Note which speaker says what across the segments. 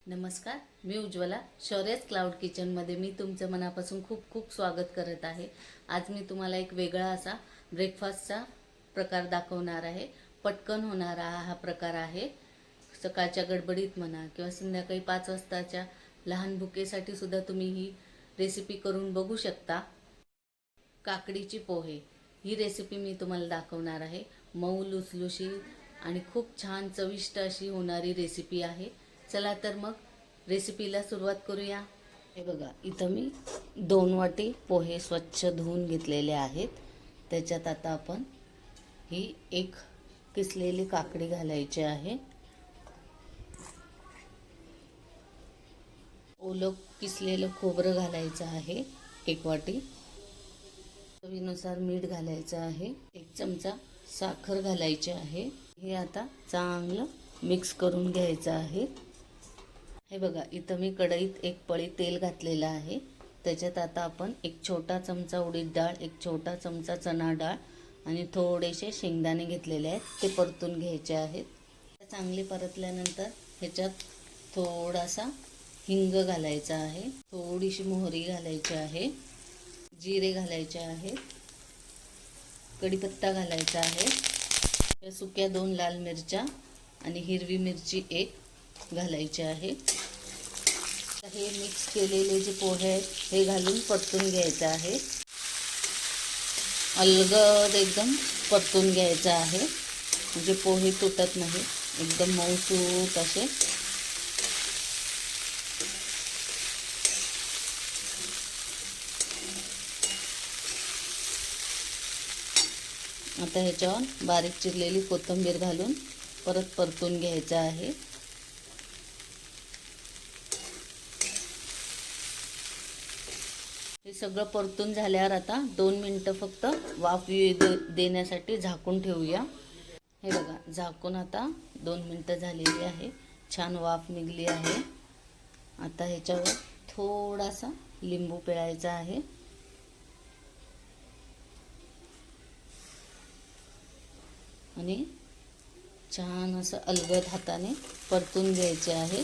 Speaker 1: नमस्कार, मी उज्ज्वला. शौर्यस क्लाउड किचनमध्ये मी तुमचं मनापासून खूप खूप स्वागत करत आहे. आज मी तुम्हाला एक वेगळा असा ब्रेकफास्टचा प्रकार दाखवणार आहे. पटकन होणारा हा प्रकार आहे. सकाळच्या गडबडीत म्हणा किंवा संध्याकाळी 5 वाजताच्या लहान भुकेसाठी सुद्धा तुम्ही ही रेसिपी करून बघू शकता. काकडीची पोहे ही रेसिपी मी तुम्हाला दाखवणार आहे. मऊ लुसलुशीत आणि खूप छान चविष्ट अशी होणारी रेसिपी आहे. चला तर मग रेसिपीला सुरुवात करूया. हे बघा, इथं मी 2 वाटी पोहे स्वच्छ धुवून घेतलेले आहेत. त्याच्यात आता आपण ही एक किसलेली काकडी घालायची आहे. ओलं किसलेलं खोबरं घालायचं आहे 1 वाटी. चवीनुसार मीठ घालायचं आहे. 1 चमचा साखर घालायची आहे. हे आता चांगलं मिक्स करून घ्यायचं आहे. हे बघा, इथं मी कढईत 1 पळी तेल घातलेलं आहे. त्याच्यात आता आपण 1 छोटा चमचा उडीद डाळ, 1 छोटा चमचा चणा डाळ आणि थोडेसे शेंगदाणे घेतलेले आहेत. ते परतून घ्यायचे आहेत. चांगले परतल्यानंतर ह्याच्यात थोडासा हिंग घालायचा आहे. थोडीशी मोहरी घालायची आहे. जिरे घालायचे आहे. कढीपत्ता घालायचा आहे. सुक्या 2 लाल मिरच्या आणि हिरवी मिरची 1 घालायचे आहे. हे मिक्स केलेले जे पोहे आहेत हे घालून परतून घ्यायचं आहे. अलगद एकदम परतून घ्यायचं आहे, म्हणजे पोहे तुटत नाही, एकदम मऊसूत असे. आता ह्याच्यावर बारीक चिरलेली कोथिंबीर घालून परत परतून घ्यायचं आहे. हे सगळं परतून झाल्यावर आता 2 मिनिटं फक्त वाफ देण्यासाठी झाकून ठेवूया. हे बघा, झाकून आता 2 मिनिटं झालेली आहे. छान वाफ निघली आहे. आता ह्याच्यावर थोडासा लिंबू पिळायचा आहे आणि छान असं अलगद हाताने परतून घ्यायचे आहे.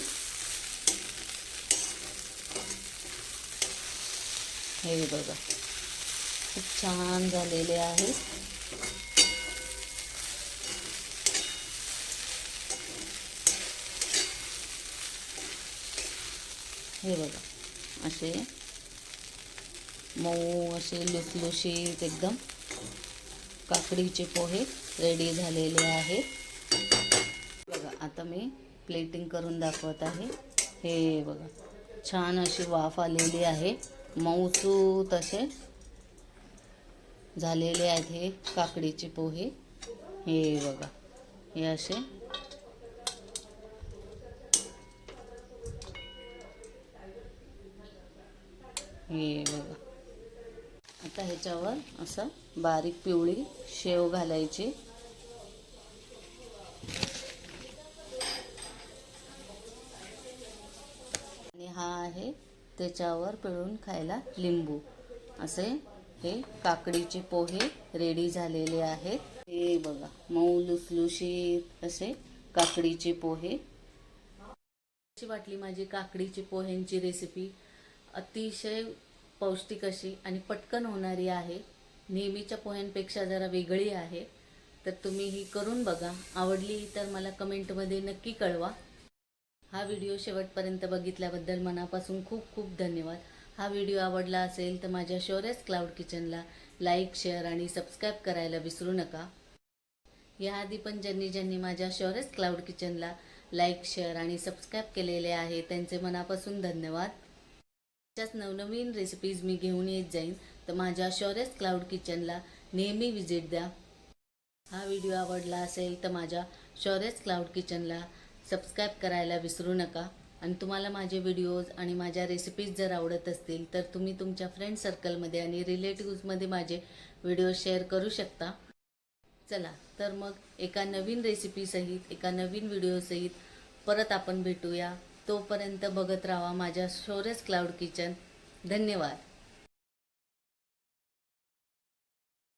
Speaker 1: हे बघा, खूप छान झालेले आहे. हे बघा, असे मऊ असे लुसलुशीत एकदम काकडीचे पोहे रेडी झालेले आहेत. बघा, आता मी प्लेटिंग करून दाखवत आहे. हे बघा, छान अशी वाफ आलेली आहे. मऊसूत असे झालेले आहेत हे काकडीचे पोहे. हे बघा, हे असे हे बघा. आता ह्याच्यावर असं बारीक पिवळी शेव घालायची. आणि हा आहे त्याच्यावर पिळून खायला लिंबू. असे हे काकडीचे पोहे रेडी झालेले आहेत. हे बघा, मऊ लुसलुशीत असे काकडीचे पोहे. अशी वाटली माझी काकडीची पोह्यांची रेसिपी. अतिशय पौष्टिक अशी आणि पटकन होणारी आहे. नेहमीच्या पोह्यांपेक्षा जरा वेगळी आहे. तर तुम्ही ही करून बघा. आवडली तर मला कमेंटमध्ये नक्की कळवा. हा व्हिडिओ शेवटपर्यंत बघितल्याबद्दल मनापासून खूप खूप धन्यवाद. हा व्हिडिओ आवडला असेल तर माझ्या शौर्यस क्लाउड किचनला लाईक, शेअर आणि सबस्क्राईब करायला विसरू नका. याआधी पण ज्यांनी माझ्या शौर्यस क्लाउड किचनला लाईक, शेअर आणि सबस्क्राईब केलेले आहे त्यांचे मनापासून धन्यवाद. त्याच्याच नवनवीन रेसिपीज मी घेऊन येत जाईन, तर माझ्या शौर्यस क्लाउड किचनला नेहमी विजिट द्या. हा व्हिडिओ आवडला असेल तर माझ्या शौर्यस क्लाउड किचनला सबस्क्राईब करायला विसरू नका. आणि तुम्हाला माझे व्हिडिओज आणि माझ्या रेसिपीज जर आवडत असतील तर तुम्ही तुमच्या फ्रेंड सर्कलमध्ये आणि रिलेटिव्समध्ये माझे व्हिडिओ शेअर करू शकता. चला तर मग एका नवीन रेसिपीसहित, एका नवीन व्हिडिओसहित परत आपण भेटूया. तोपर्यंत बघत राहा माझ्या शौर्यस क्लाउड किचन. धन्यवाद.